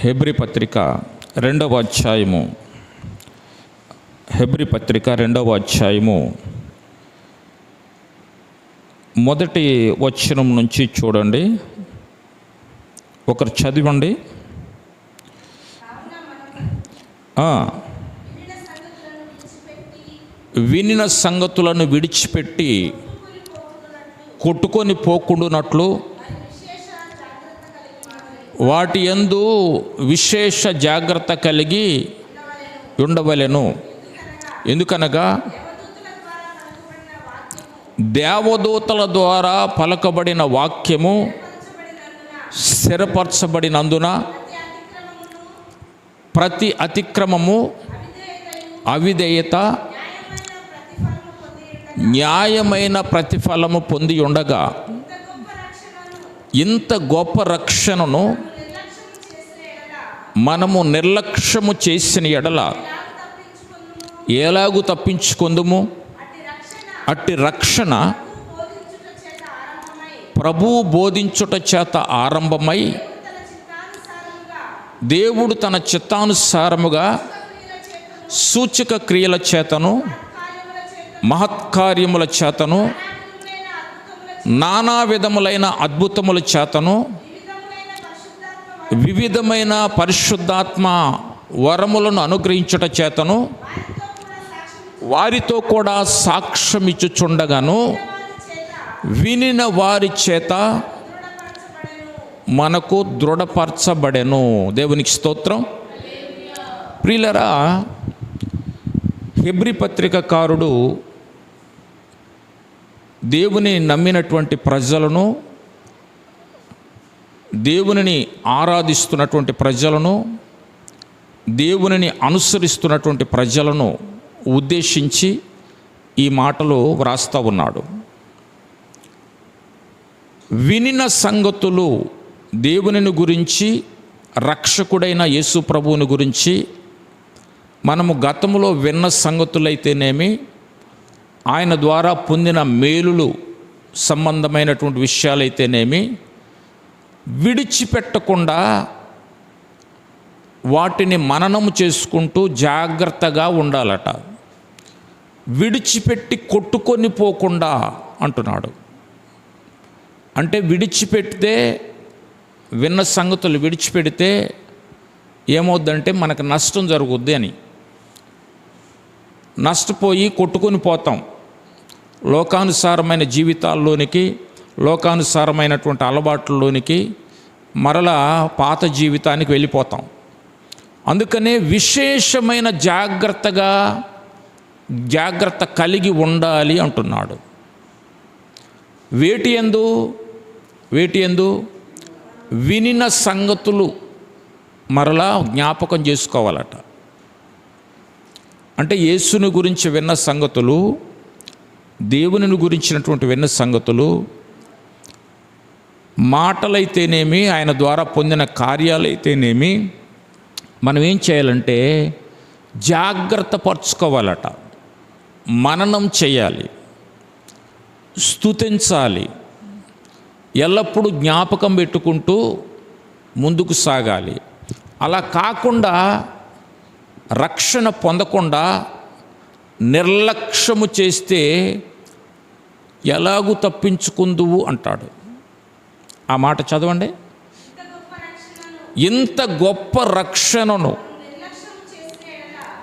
Hebrew పత్రిక 2వ అధ్యాయము, హెబ్రీ పత్రిక 2వ అధ్యాయము మొదటి వచనం నుంచి చూడండి. ఒకరు చదివండి. వినిన సంగతులను విడిచిపెట్టి కొట్టుకొని పోకుండునట్లు వాటి యందు విశేష జాగ్రత్త కలిగి ఉండవలెను. ఎందుకనగా దేవదూతల ద్వారా పలకబడిన వాక్యము స్థిరపరచబడినందున ప్రతి అతిక్రమము, అవిధేయత న్యాయమైన ప్రతిఫలము పొంది ఉండగా, ఇంత గొప్ప రక్షణను మనము నిర్లక్ష్యము చేసిన ఎడల ఎలాగూ తప్పించుకొందుము? అట్టి రక్షణ ప్రభువు బోధించుట చేత ఆరంభమై దేవుడు తన చిత్తానుసారముగా సూచక క్రియల చేతను మహత్కార్యముల చేతను నానా విధములైన అద్భుతముల చేతను వివిధమైన పరిశుద్ధాత్మ వరములను అనుగ్రహించుట చేతను వారితో కూడా సాక్ష్యమిచ్చుచుండగాను వినిన వారి చేత మనకు దృఢపరచబడెను. దేవునికి స్తోత్రం. ప్రియులరా, హెబ్రీ పత్రికకారుడు దేవుని నమ్మినటువంటి ప్రజలను, దేవునిని ఆరాధిస్తున్నటువంటి ప్రజలను, దేవునిని అనుసరిస్తున్నటువంటి ప్రజలను ఉద్దేశించి ఈ మాటలు వ్రాస్తూ ఉన్నాడు. వినిన సంగతులు, దేవునిని గురించి, రక్షకుడైన యేసు ప్రభువుని గురించి మనము గతంలో విన్న సంగతులైతేనేమి, ఆయన ద్వారా పొందిన మేలులు సంబంధమైనటువంటి విషయాలైతేనేమి, విడిచిపెట్టకుండా వాటిని మననము చేసుకుంటూ జాగ్రత్తగా ఉండాలట. విడిచిపెట్టి కొట్టుకొని పోకుండా అంటున్నాడు. అంటే విడిచిపెడితే, విన్న సంగతులు విడిచిపెడితే ఏమవుద్దంటే మనకు నష్టం జరుగుద్ది అని. నష్టపోయి కొట్టుకొని పోతాం. లోకానుసారమైన జీవితాల్లోనికి, లోకానుసారమైనటువంటి అలవాట్లలోనికి, మరలా పాత జీవితానికి వెళ్ళిపోతాం. అందుకనే విశేషమైన జాగ్రత్త కలిగి ఉండాలి అంటున్నాడు. వేటి యందు వినిన సంగతులు మరలా జ్ఞాపకం చేసుకోవాలట. అంటే యేసుని గురించి విన్న సంగతులు, దేవుని గురించినటువంటి విన్న సంగతులు, మాటలైతేనేమి, ఆయన ద్వారా పొందిన కార్యాలైతేనేమి, మనం ఏం చేయాలంటే జాగ్రత్త పరుచుకోవాలట. మననం చేయాలి, స్తుతించాలి, ఎల్లప్పుడూ జ్ఞాపకం పెట్టుకుంటూ ముందుకు సాగాలి. అలా కాకుండా రక్షణ పొందకుండా నిర్లక్ష్యము చేస్తే ఎలాగూ తప్పించుకుందువు అంటాడు. ఆ మాట చదవండి. ఇంత గొప్ప రక్షణను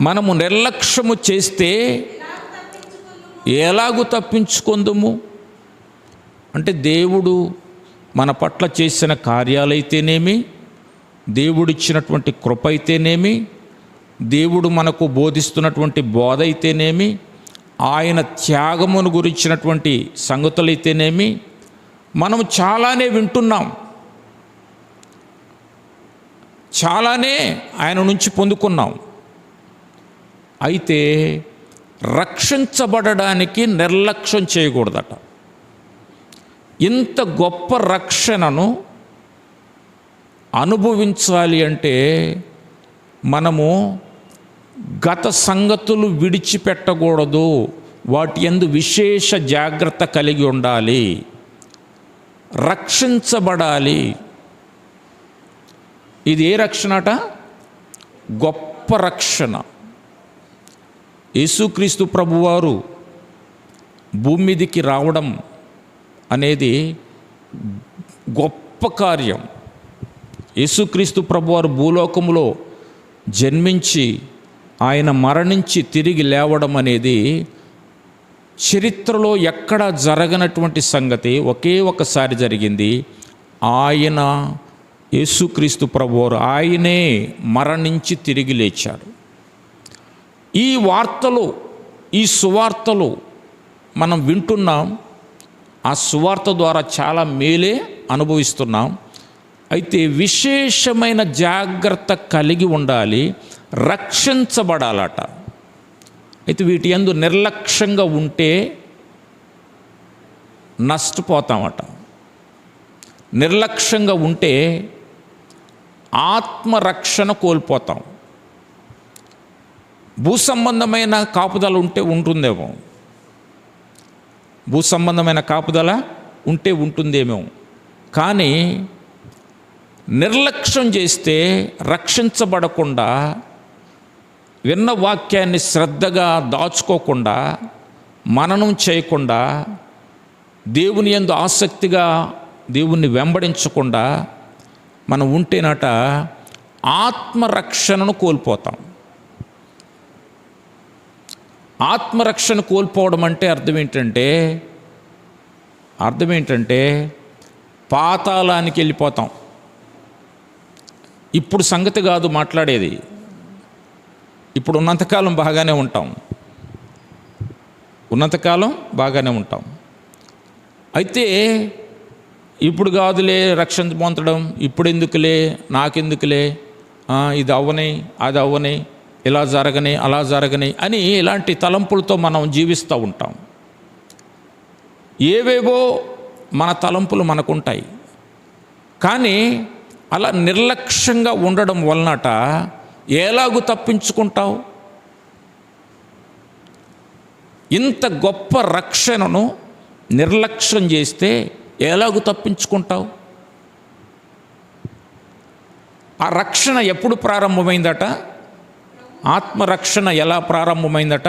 మనము నిర్లక్ష్యము చేస్తే ఎలాగూ తప్పించుకుందుము? అంటే దేవుడు మన పట్ల చేసిన కార్యాలైతేనేమి, దేవుడిచ్చినటువంటి కృప అయితేనేమి, దేవుడు మనకు బోధిస్తున్నటువంటి బోధ అయితేనేమి, ఆయన త్యాగమును గురించినటువంటి సంగతులైతేనేమి, మనం చాలానే వింటున్నాం, చాలానే ఆయన నుంచి పొందుకున్నాం. అయితే రక్షించబడడానికి నిర్లక్ష్యం చేయకూడదట. ఇంత గొప్ప రక్షణను అనుభవించాలి అంటే మనము గత సంగతులు విడిచిపెట్టకూడదు. వాటి యందు విశేష జాగ్రత్త కలిగి ఉండాలి. రక్షించబడాలి. ఇది ఏ రక్షణ అట? గొప్ప రక్షణ. యేసుక్రీస్తు ప్రభువారు భూమి మీదికి రావడం అనేది గొప్ప కార్యం. యేసుక్రీస్తు ప్రభువారు భూలోకములో జన్మించి ఆయన మరణించి తిరిగి లేవడం అనేది చరిత్రలో ఎక్కడా జరగనటువంటి సంగతి. ఒకే ఒకసారి జరిగింది. ఆయన యేసుక్రీస్తు ప్రభువారు ఆయనే మరణించి తిరిగి లేచాడు. ఈ వార్తలు, ఈ సువార్తలు మనం వింటున్నాం. ఆ సువార్త ద్వారా చాలా మేలే అనుభవిస్తున్నాం. అయితే విశేషమైన జాగ్రత్త కలిగి ఉండాలి, రక్షించబడాలట. అయితే వీటి యందు నిర్లక్ష్యంగా ఉంటే నష్టపోతామట. నిర్లక్ష్యంగా ఉంటే ఆత్మరక్షణ కోల్పోతాం. భూ సంబంధమైన కాపుదల ఉంటుందేమో, భూ సంబంధమైన కాపుదల ఉంటుందేమో, కానీ నిర్లక్ష్యం చేస్తే రక్షించబడకుండా, విన్న వాక్యాన్ని శ్రద్ధగా దాచుకోకుండా, మననం చేయకుండా, దేవుని యందు ఆసక్తిగా దేవుణ్ణి వెంబడించకుండా మనం ఉంటేనట ఆత్మరక్షణను కోల్పోతాం. ఆత్మరక్షణ కోల్పోవడం అంటే అర్థం ఏంటంటే పాతాళానికి వెళ్ళిపోతాం. ఇప్పుడు సంగతి కాదు మాట్లాడేది. ఇప్పుడు ఉన్నంతకాలం బాగానే ఉంటాం. అయితే ఇప్పుడు కాదులే రక్షణ పొందడం, ఇప్పుడు ఎందుకులే, నాకెందుకులే, ఇది అవ్వని, అది అవ్వని, ఇలా జరగని, అలా జరగని అని ఇలాంటి తలంపులతో మనం జీవిస్తూ ఉంటాం. ఏవేవో మన తలంపులు మనకుంటాయి. కానీ అలా నిర్లక్ష్యంగా ఉండడం వలనట ఎలాగూ తప్పించుకుంటావు? ఇంత గొప్ప రక్షణను నిర్లక్ష్యం చేస్తే ఎలాగూ తప్పించుకుంటావు? ఆ రక్షణ ఎప్పుడు ప్రారంభమైందట? ఆత్మరక్షణ ఎలా ప్రారంభమైందట?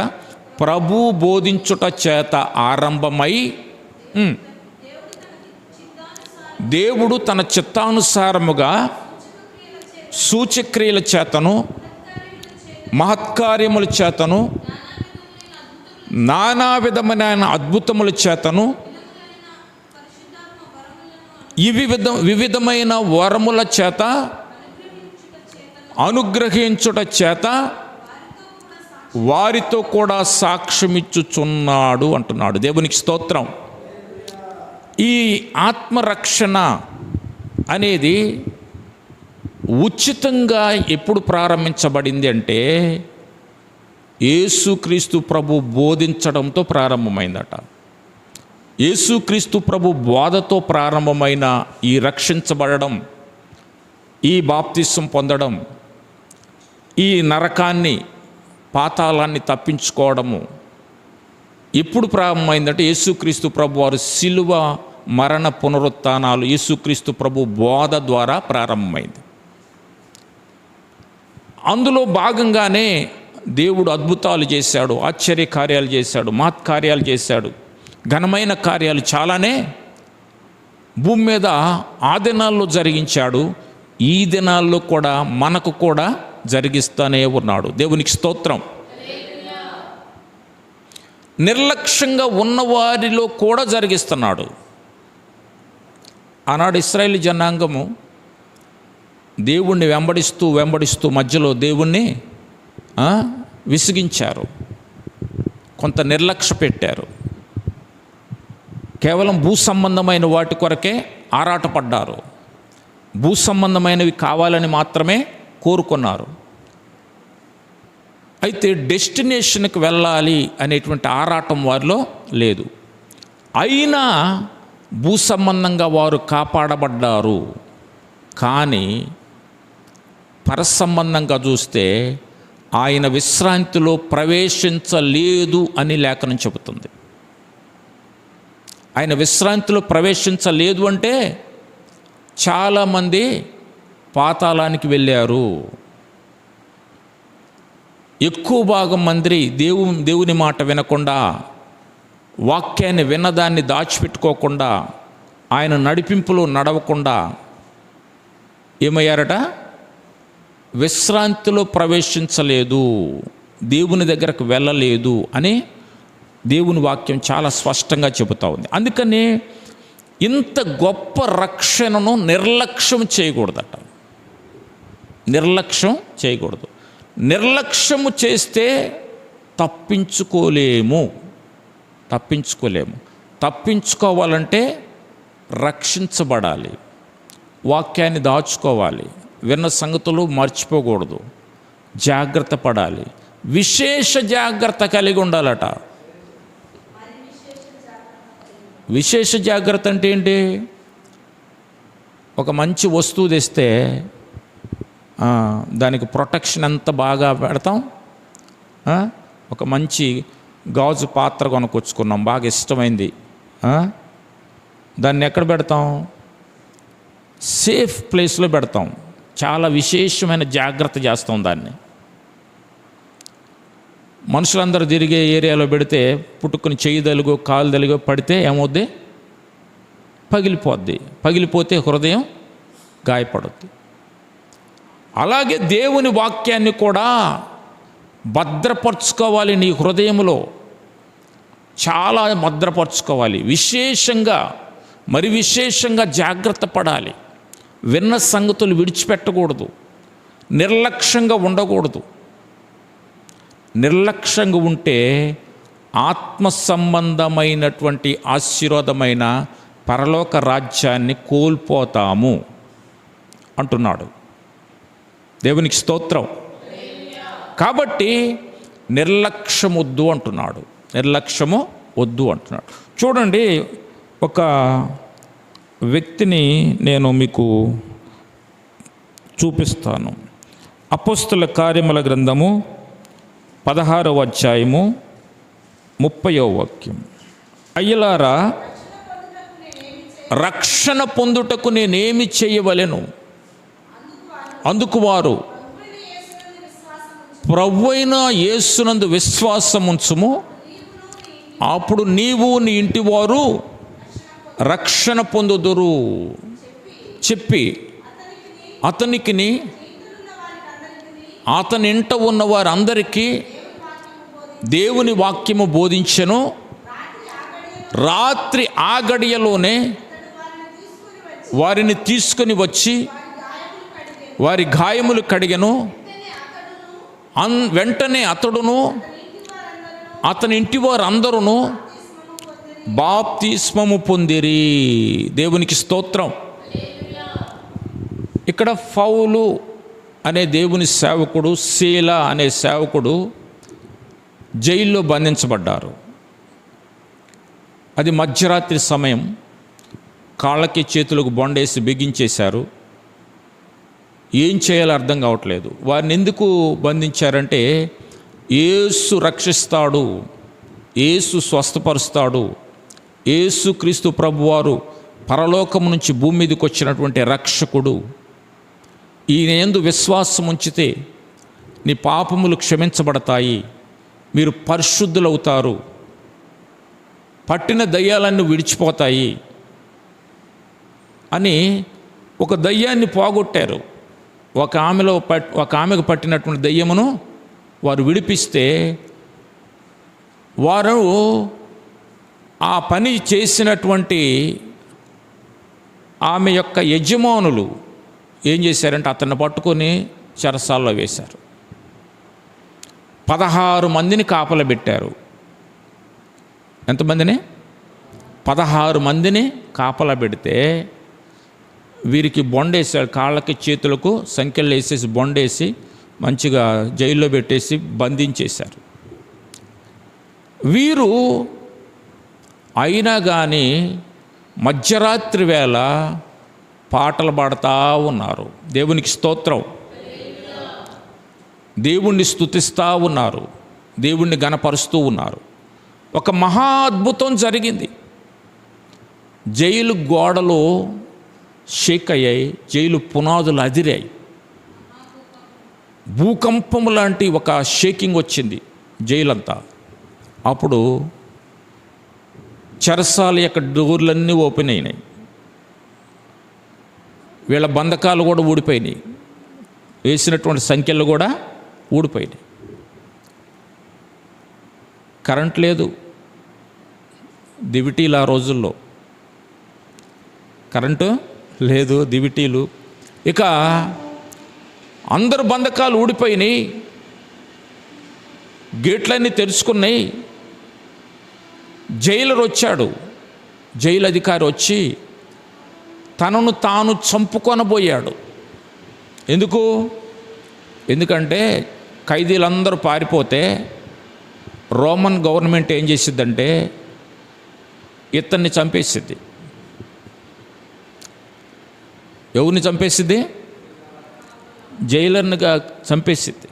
ప్రభు బోధించుట చేత ఆరంభమై దేవుడు తన చిత్తానుసారముగా సూచక్రియల చేతను మహత్కార్యముల చేతను నానా విధమైన అద్భుతముల చేతను వివిధమైన వరముల చేత అనుగ్రహించుట చేత వారితో కూడా సాక్ష్యమిచ్చుచున్నాడు అంటున్నాడు. దేవునికి స్తోత్రం. ఈ ఆత్మరక్షణ అనేది ఉచితంగా ఎప్పుడు ప్రారంభించబడింది అంటే యేసుక్రీస్తు ప్రభు బోధించడంతో ప్రారంభమైందట. యేసుక్రీస్తు ప్రభు బోధతో ప్రారంభమైన ఈ రక్షించబడడం, ఈ బాప్తిసం పొందడం, ఈ నరకాన్ని, పాతాళాన్ని తప్పించుకోవడము ఎప్పుడు ప్రారంభమైందంటే యేసుక్రీస్తు ప్రభు వారు శిలువ మరణ పునరుత్థానాలు యేసుక్రీస్తు ప్రభు బోధ ద్వారా ప్రారంభమైంది. అందులో భాగంగానే దేవుడు అద్భుతాలు చేశాడు, ఆశ్చర్య కార్యాలు చేశాడు, మహత్కార్యాలు చేశాడు, ఘనమైన కార్యాలు చాలానే భూమి మీద ఆ దినాల్లో జరిగించాడు. ఈ దినాల్లో కూడా మనకు కూడా జరిగిస్తూనే ఉన్నాడు. దేవునికి స్తోత్రం. నిర్లక్ష్యంగా ఉన్నవారిలో కూడా జరిగిస్తున్నాడు. ఆనాడు ఇశ్రాయేలు జనాంగము దేవుణ్ణి వెంబడిస్తూ మధ్యలో దేవుణ్ణి విసిగించారు, కొంత నిర్లక్ష్య పెట్టారు. కేవలం భూ సంబంధమైన వాటి కొరకే ఆరాటపడ్డారు, భూ సంబంధమైనవి కావాలని మాత్రమే కోరుకున్నారు. అయితే డెస్టినేషన్కి వెళ్ళాలి అనేటువంటి ఆరాటం వారిలో లేదు. అయినా భూ సంబంధంగా వారు కాపాడబడ్డారు. కానీ పరసంబంధంగా చూస్తే ఆయన విశ్రాంతిలో ప్రవేశించలేదు అని లేఖనం చెబుతుంది. ఆయన విశ్రాంతిలో ప్రవేశించలేదు అంటే చాలామంది పాతాళానికి వెళ్ళారు. ఎక్కువ భాగం మంది దేవుని మాట వినకుండా, వాక్యాన్ని విన్నదాన్ని దాచిపెట్టుకోకుండా, ఆయన నడిపింపులో నడవకుండా ఏమయ్యారట? విశ్రాంతిలో ప్రవేశించలేదు, దేవుని దగ్గరకు వెళ్ళలేదు అని దేవుని వాక్యం చాలా స్పష్టంగా చెబుతూ ఉంది. అందుకని ఇంత గొప్ప రక్షణను నిర్లక్ష్యం చేయకూడదట. నిర్లక్ష్యం చేయకూడదు. నిర్లక్ష్యము చేస్తే తప్పించుకోలేము. తప్పించుకోవాలంటే రక్షించబడాలి, వాక్యాన్ని దాచుకోవాలి, విన్న సంగతులు మర్చిపోకూడదు, జాగ్రత్త పడాలి, విశేష జాగ్రత్త కలిగి ఉండాలట. విశేష జాగ్రత్త అంటే ఏంటి? ఒక మంచి వస్తువు తెస్తే దానికి ప్రొటెక్షన్ ఎంత బాగా పెడతాం. ఒక మంచి గాజు పాత్ర కొనుక్కొచ్చుకున్నాం, బాగా ఇష్టమైంది, దాన్ని ఎక్కడ పెడతాం? సేఫ్ ప్లేస్లో పెడతాం. చాలా విశేషమైన జాగ్రత్త చేస్తాం దాన్ని. మనుషులందరూ తిరిగే ఏరియాలో పెడితే పుట్టుకుని చెయ్యి తెలుగు కాలు తెలుగు పడితే ఏమవుద్ది? పగిలిపోద్ది. పగిలిపోతే హృదయం గాయపడుద్ది. అలాగే దేవుని వాక్యాన్ని కూడా భద్రపరచుకోవాలి. నీ హృదయంలో చాలా భద్రపరచుకోవాలి. మరి విశేషంగా జాగ్రత్త పడాలి. విన్న సంగతులు విడిచిపెట్టకూడదు. నిర్లక్ష్యంగా ఉండకూడదు. నిర్లక్ష్యంగా ఉంటే ఆత్మ సంబంధమైనటువంటి ఆశీర్వాదమైన పరలోక రాజ్యాన్ని కోల్పోతాము అంటున్నాడు. దేవునికి స్తోత్రం. కాబట్టి నిర్లక్ష్యం వద్దు అంటున్నాడు. నిర్లక్ష్యము వద్దు అంటున్నాడు. చూడండి, ఒక వ్యక్తిని నేను మీకు చూపిస్తాను. అపోస్తుల కార్యముల గ్రంథము 16వ అధ్యాయము 30వ వాక్యం. అయ్యలారా, రక్షణ పొందుటకు నేనేమి చేయవలెను? అందుకు వారు, ప్రభువైన యేసునందు విశ్వాసం ఉంచుము, అప్పుడు నీవు నీ ఇంటివారు రక్షణ పొందుదురు చెప్పి అతనికిని అతని ఇంట ఉన్న వారందరికీ దేవుని వాక్యము బోధించెను. రాత్రి ఆ గడియలోనే వారిని తీసుకొని వచ్చి వారి గాయములు కడిగెను. వెంటనే అతడును అతని ఇంటి వారందరూ బాప్తిస్మము పొందిరి. దేవునికి స్తోత్రం. ఇక్కడ పౌలు అనే దేవుని సేవకుడు, శీల అనే సేవకుడు జైల్లో బంధించబడ్డారు. అది మధ్యరాత్రి సమయం. కాళ్ళకి చేతులకు బొండేసి బిగించేశారు. ఏం చేయాలో అర్థం కావట్లేదు. వారిని ఎందుకు బంధించారంటే, యేసు రక్షిస్తాడు, యేసు స్వస్థపరుస్తాడు, యేసు క్రీస్తు ప్రభువారు పరలోకం నుంచి భూమి మీదకి వచ్చినటువంటి రక్షకుడు. ఈయన యందు విశ్వాసం ఉంచితే నీ పాపములు క్షమించబడతాయి, మీరు పరిశుద్ధులవుతారు, పట్టిన దయ్యాలన్నీ విడిచిపోతాయి అని ఒక దయ్యాన్ని పోగొట్టారు. ఒక ఆమెకు పట్టినటువంటి దయ్యమును వారు విడిపిస్తే, వారు ఆ పని చేసినటువంటి ఆమె యొక్క యజమానులు ఏం చేశారంటే అతన్ని పట్టుకొని చెరసాల్లో వేశారు. 16 మందిని కాపలా పెట్టారు. ఎంతమందిని? 16 మందిని కాపలా పెడితే వీరికి బొండేసాడు. కాళ్ళకి చేతులకు సంఖ్యలు వేసేసి బొండేసి మంచిగా జైల్లో పెట్టేసి బంధించేశారు. వీరు అయినా కానీ మధ్యరాత్రి వేళ పాటలు పాడుతూ ఉన్నారు. దేవునికి స్తోత్రం. దేవుణ్ణి స్తుతిస్తూ ఉన్నారు, దేవుణ్ణి గణపరుస్తూ ఉన్నారు. ఒక మహా అద్భుతం జరిగింది. జైలు గోడలు షేక్ అయ్యాయి, జైలు పునాదులు అదిరాయి. భూకంపం లాంటి ఒక షేకింగ్ వచ్చింది జైలంతా. అప్పుడు చెరసాల యొక్క డోర్లన్నీ ఓపెన్ అయినాయి, వీళ్ళ బంధకాలు కూడా ఊడిపోయినాయి, వేసినటువంటి సంఖ్యలు కూడా ఊడిపోయినాయి. కరెంట్ లేదు, దివిటీలు, ఆ రోజుల్లో కరెంటు లేదు, దివిటీలు. ఇక అందరు బంధకాలు ఊడిపోయినాయి, గేట్లన్నీ తెరుచుకున్నాయి. జైలర్ వచ్చాడు, జైలు అధికారి వచ్చి తనను తాను చంపుకొనబోయాడు. ఎందుకంటే ఖైదీలందరూ పారిపోతే రోమన్ గవర్నమెంట్ ఏం చేసిద్దంటే ఇతన్ని చంపేసిద్ది. ఎవరిని చంపేసిద్ది? జైలర్నిగా చంపేసిద్ది.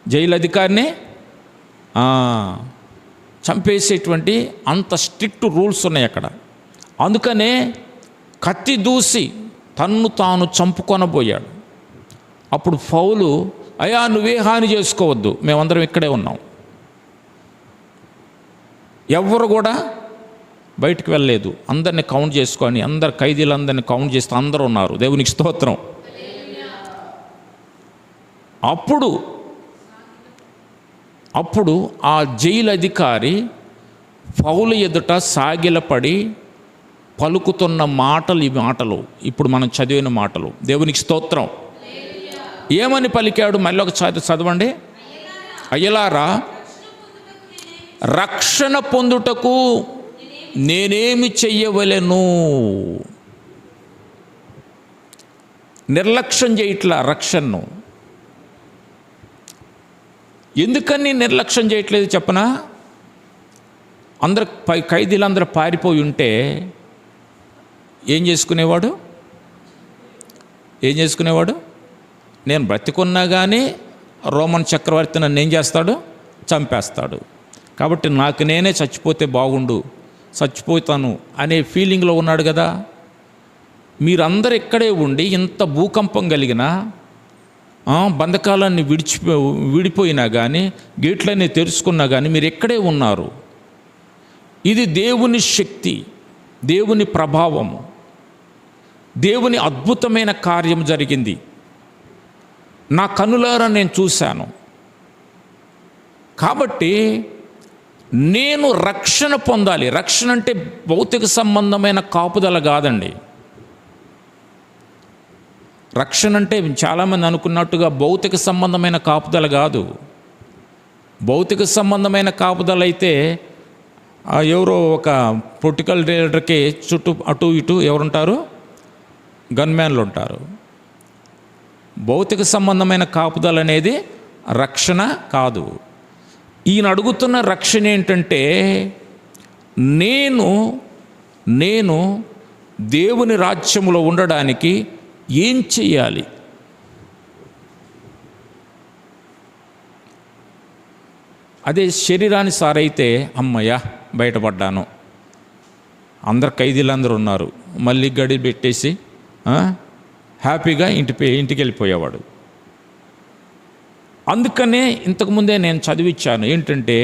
జైలు అధికారిని చంపేసేటువంటి అంత స్ట్రిక్ట్ రూల్స్ ఉన్నాయి అక్కడ. అందుకనే కత్తి దూసి తన్ను తాను చంపుకొనబోయాడు. అప్పుడు పౌలు, అయ్యా నువ్వే హాని చేసుకోవద్దు, మేమందరం ఇక్కడే ఉన్నాం, ఎవరు కూడా బయటికి వెళ్ళలేదు, అందరిని కౌంట్ చేసుకొని, అందరు ఖైదీలందరినీ కౌంట్ చేస్తే అందరూ ఉన్నారు. దేవునికి స్తోత్రం. అప్పుడు ఆ జైలు అధికారి పౌలు ఎదుట సాగిలపడి పలుకుతున్న మాటలు, ఈ మాటలు ఇప్పుడు మనం చదివిన మాటలు. దేవునికి స్తోత్రం. ఏమని పలికాడు? మళ్ళీ ఒకసారి చదవండి. అయ్యలారా, రక్షణ పొందుటకు నేనేమి చెయ్యవలెను? నిర్లక్ష్యం చేయట్లా రక్షణను. ఎందుకని నిర్లక్ష్యం చేయట్లేదు చెప్పనా? అందరు ఖైదీలందరూ పారిపోయి ఉంటే ఏం చేసుకునేవాడు? నేను బ్రతికున్నా కానీ రోమన్ చక్రవర్తి నన్ను ఏం చేస్తాడు? చంపేస్తాడు. కాబట్టి నాకు నేనే చచ్చిపోతే బాగుండు, చచ్చిపోతాను అనే ఫీలింగ్లో ఉన్నాడు కదా. మీరందరూ ఇక్కడే ఉండి ఇంత భూకంపం కలిగినా, బంధకాలన్నీ విడిపోయినా కానీ, గేట్లన్నీ తెరుచుకున్నా కానీ మీరు ఎక్కడే ఉన్నారు. ఇది దేవుని శక్తి, దేవుని ప్రభావము, దేవుని అద్భుతమైన కార్యం జరిగింది. నా కనులారా నేను చూశాను. కాబట్టి నేను రక్షణ పొందాలి. రక్షణ అంటే భౌతిక సంబంధమైన కాపుదల కాదండి. రక్షణ అంటే చాలామంది అనుకున్నట్టుగా భౌతిక సంబంధమైన కాపుదల కాదు. భౌతిక సంబంధమైన కాపుదల అయితే ఎవరో ఒక పొలిటికల్ లీడర్కి చుట్టూ అటు ఇటు ఎవరుంటారు? గన్మ్యాన్లు ఉంటారు. భౌతిక సంబంధమైన కాపుదల అనేది రక్షణ కాదు. ఈయన అడుగుతున్న రక్షణ ఏంటంటే, నేను దేవుని రాజ్యంలో ఉండడానికి ఏం చెయ్యాలి? అదే శరీరానుసారైతే అమ్మయ్య బయటపడ్డాను, అందరు ఖైదీలందరూ ఉన్నారు, మళ్ళీ గడి పెట్టేసి హ్యాపీగా ఇంటికి వెళ్ళిపోయేవాడు. అందుకనే ఇంతకుముందే నేను చదివించాను ఏంటంటే,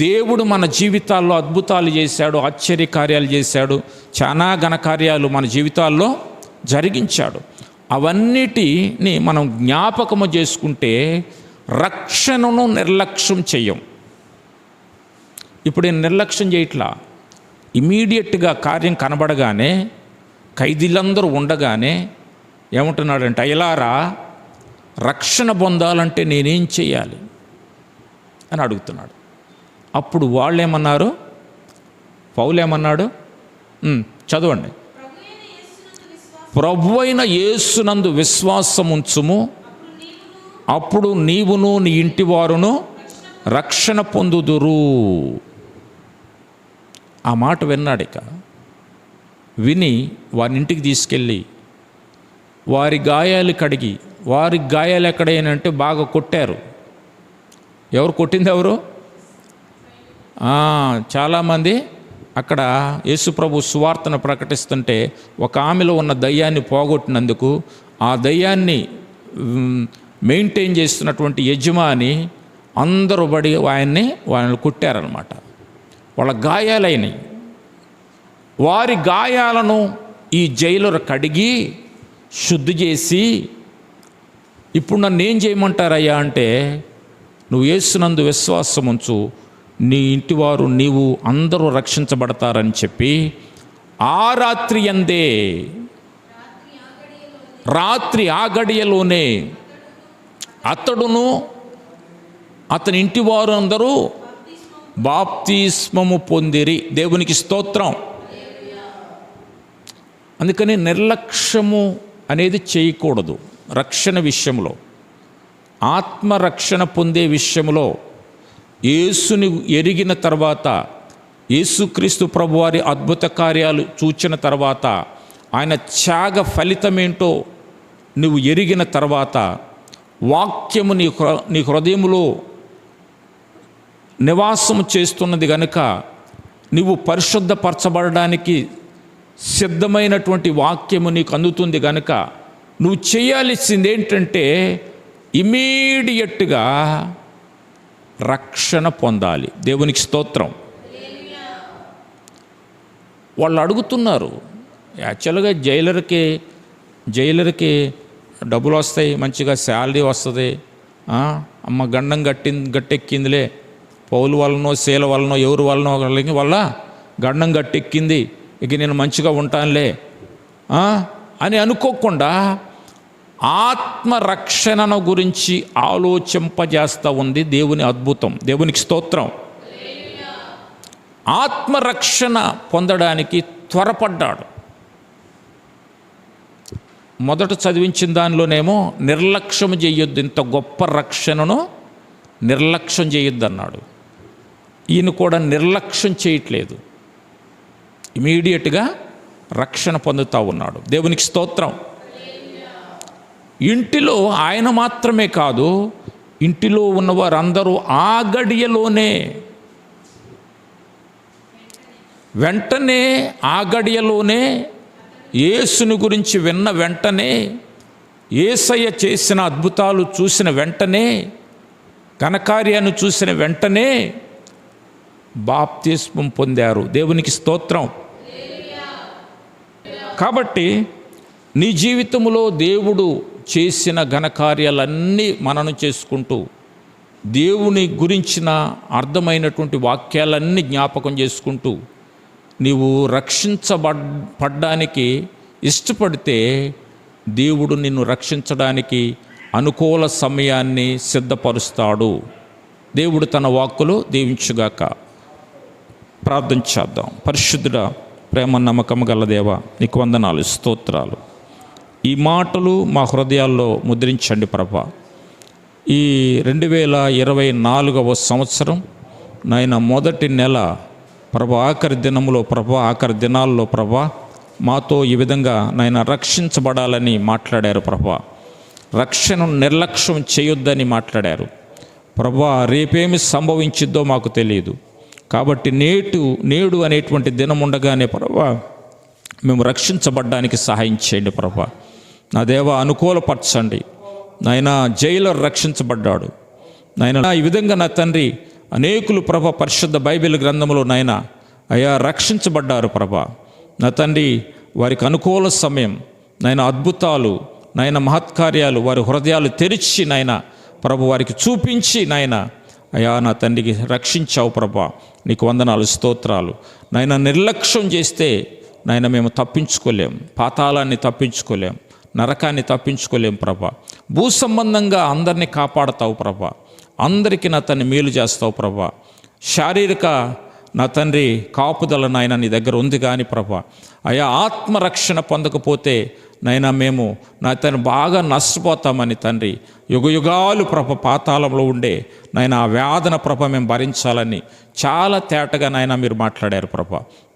దేవుడు మన జీవితాల్లో అద్భుతాలు చేశాడు, ఆశ్చర్యకార్యాలు చేశాడు, చాలా ఘనకార్యాలు మన జీవితాల్లో జరిగించాడు. అవన్నిటిని మనం జ్ఞాపకము చేసుకుంటే రక్షణను నిర్లక్ష్యం చెయ్యం. ఇప్పుడు నేను నిర్లక్ష్యం చేయట్లా. ఇమీడియట్గా కార్యం కనబడగానే, ఖైదీలందరూ ఉండగానే ఏమంటున్నాడంటే, అయ్యలారా, రక్షణ పొందాలంటే నేనేం చేయాలి అని అడుగుతున్నాడు. అప్పుడు వాళ్ళు ఏమన్నారు? పౌలు ఏమన్నాడు? చదవండి. ప్రభువైన యేసునందు విశ్వాసం ఉంచుము, అప్పుడు నీవును నీ ఇంటి వారును రక్షణ పొందుదురు. ఆ మాట విన్నాడు. ఇక విని వారి ఇంటికి తీసుకెళ్ళి వారి గాయాలు కడిగి, వారి గాయాలు ఎక్కడైనంటే బాగా కొట్టారు. ఎవరు కొట్టింది? ఎవరు? చాలామంది అక్కడ యేసుప్రభు సువార్తను ప్రకటిస్తుంటే ఒక ఆమెలో ఉన్న దయ్యాన్ని పోగొట్టినందుకు ఆ దయ్యాన్ని మెయింటైన్ చేస్తున్నటువంటి యజమాని అందరూ బడి వాళ్ళని కుట్టారనమాట. వాళ్ళ గాయాలైనవి. వారి గాయాలను ఈ జైలర్ కడిగి శుద్ధి చేసి, ఇప్పుడు నన్ను ఏం చేయమంటారయ్యా అంటే, నువ్వు యేసునందు విశ్వాసం ఉంచు, నీ ఇంటివారు నీవు అందరూ రక్షించబడతారని చెప్పి ఆ రాత్రి ఆ గడియలోనే అతడును అతని ఇంటివారు అందరూ బాప్తిస్మము పొందిరి. దేవునికి స్తోత్రం. అందుకని నిర్లక్ష్యము అనేది చేయకూడదు. రక్షణ విషయంలో, ఆత్మరక్షణ పొందే విషయంలో యేసుని ఎరిగిన తర్వాత, యేసుక్రీస్తు ప్రభువారి అద్భుత కార్యాలు చూచిన తర్వాత, ఆయన త్యాగ ఫలితమేంటో నువ్వు ఎరిగిన తర్వాత, వాక్యము నీ హృదయములో నివాసము చేస్తున్నది గనుక నువ్వు పరిశుద్ధపరచబడడానికి సిద్ధమైనటువంటి వాక్యము నీకు అందుతుంది గనుక నువ్వు చేయాల్సింది ఏంటంటే ఇమీడియట్గా రక్షణ పొందాలి. దేవునికి స్తోత్రం. వాళ్ళు అడుగుతున్నారు, యాక్చువల్గా జైలర్కి డబ్బులు వస్తాయి, మంచిగా శాలరీ వస్తుంది, అమ్మ గండం గట్టెక్కిందిలే, పౌలు వలనో శీల వలనో ఎవరి వలనో వల్ల గండం గట్టెక్కింది, ఇక నేను మంచిగా ఉంటానులే అని అనుకోకుండా ఆత్మరక్షణను గురించి ఆలోచింపజేస్తూ ఉంది దేవుని అద్భుతం. దేవునికి స్తోత్రం. ఆత్మరక్షణ పొందడానికి త్వరపడ్డాడు. మొదట చదివించిన దానిలోనేమో నిర్లక్ష్యం చేయొద్దు, ఇంత గొప్ప రక్షణను నిర్లక్ష్యం చేయొద్దు అన్నాడు. ఈయన కూడా నిర్లక్ష్యం చేయట్లేదు, ఇమీడియట్గా రక్షణ పొందుతూ ఉన్నాడు. దేవునికి స్తోత్రం. ఇంటిలో ఆయన మాత్రమే కాదు, ఇంటిలో ఉన్నవారందరూ ఆ గడియలోనే, వెంటనే ఆ గడియలోనే యేసుని గురించి విన్న వెంటనే, యేసయ్య చేసిన అద్భుతాలు చూసిన వెంటనే, ఘనకార్యాన్ని చూసిన వెంటనే బాప్తిస్మం పొందారు. దేవునికి స్తోత్రం. కాబట్టి నీ జీవితంలో దేవుడు చేసిన ఘనకార్యాలన్నీ మననం చేసుకుంటూ, దేవుని గురించిన అర్థమైనటువంటి వాక్యాలన్నీ జ్ఞాపకం చేసుకుంటూ నీవు రక్షించబడ్డానికి ఇష్టపడితే దేవుడు నిన్ను రక్షించడానికి అనుకూల సమయాన్ని సిద్ధపరుస్తాడు. దేవుడు తన వాక్కులు దీవించుగాక. ప్రార్థన చేద్దాం. పరిశుద్ధుడా, ప్రేమ నమ్మకం గల దేవా, నీకు వందనాలు, స్తోత్రాలు. ఈ మాటలు మా హృదయాల్లో ముద్రించండి ప్రభా. ఈ 2024వ సంవత్సరం నాయన మొదటి నెల ప్రభా, ఆఖరి దినములో ప్రభా, ఆఖరి దినాల్లో ప్రభా, మాతో ఈ విధంగా నాయన రక్షించబడాలని మాట్లాడారు ప్రభా. రక్షణను నిర్లక్ష్యం చేయొద్దని మాట్లాడారు ప్రభా. రేపేమి సంభవించిద్దో మాకు తెలియదు కాబట్టి నేడు అనేటువంటి దినం ఉండగానే ప్రభా మేము రక్షించబడ్డానికి సహాయం చేయండి ప్రభా. నా దేవ, అనుకూలపరచండి నాయన. జైలర్ రక్షించబడ్డాడు నాయన. ఈ విధంగా నా తండ్రి అనేకులు ప్రభా పరిశుద్ధ బైబిల్ గ్రంథంలో నాయన అయా రక్షించబడ్డారు ప్రభా. నా తండ్రి, వారికి అనుకూల సమయం నాయన, అద్భుతాలు నాయన, మహత్కార్యాలు వారి హృదయాలు తెరిచి నాయన ప్రభు వారికి చూపించి నాయన అయా నా తండ్రికి రక్షించావు ప్రభా. నీకు వందనాలు, స్తోత్రాలు నాయన. నిర్లక్ష్యం చేస్తే నాయన మేము తప్పించుకోలేం, పాతాళాన్ని తప్పించుకోలేం, నరకాన్ని తప్పించుకోలేం ప్రభా. భూ సంబంధంగా అందరినీ కాపాడతావు ప్రభా. అందరికీ నా తండ్రి మేలు చేస్తావు ప్రభా. శారీరక నా తండ్రి కాపుదల నాయన నీ దగ్గర ఉంది కానీ ప్రభా అయా ఆత్మరక్షణ పొందకపోతే నైనా మేము నా తండ్రి బాగా నష్టపోతామని తండ్రి, యుగయుగాలు ప్రభ పాతాళంలో ఉండే నాయన ఆ వేదన ప్రభ మేము భరించాలని చాలా తేటగా నాయన మీరు మాట్లాడారు ప్రభ.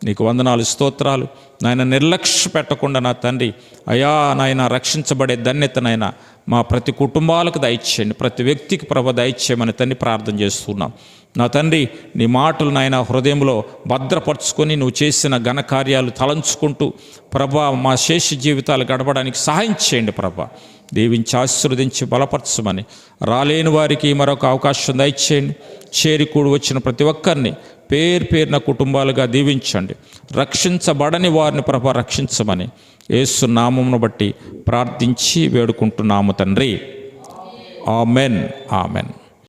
నీకు వందనాలు, స్తోత్రాలు నాయన. నిర్లక్ష్య పెట్టకుండా నా తండ్రి అయా నాయన రక్షించబడే ధన్యత నాయన మా ప్రతి కుటుంబాలకు దయచేయండి, ప్రతి వ్యక్తికి ప్రభ దయచేయమని తండ్రి ప్రార్థన చేస్తున్నాం. నా తండ్రి, నీ మాటలు నాయన హృదయంలో భద్రపరుచుకొని నువ్వు చేసిన ఘనకార్యాలు తలంచుకుంటూ ప్రభా మా శేష జీవితాలు గడపడానికి సహాయం చేయండి ప్రభా. దీవించి ఆశీర్వదించి బలపరచమని, రాలేని వారికి మరొక అవకాశం దయచేయండి. చేరికూడి వచ్చిన ప్రతి ఒక్కరిని పేరున కుటుంబాలుగా దీవించండి. రక్షించబడని వారిని ప్రభా రక్షించమని యేసు నామమును బట్టి ప్రార్థించి వేడుకుంటున్నాము తండ్రి. ఆమెన్. ఆమెన్.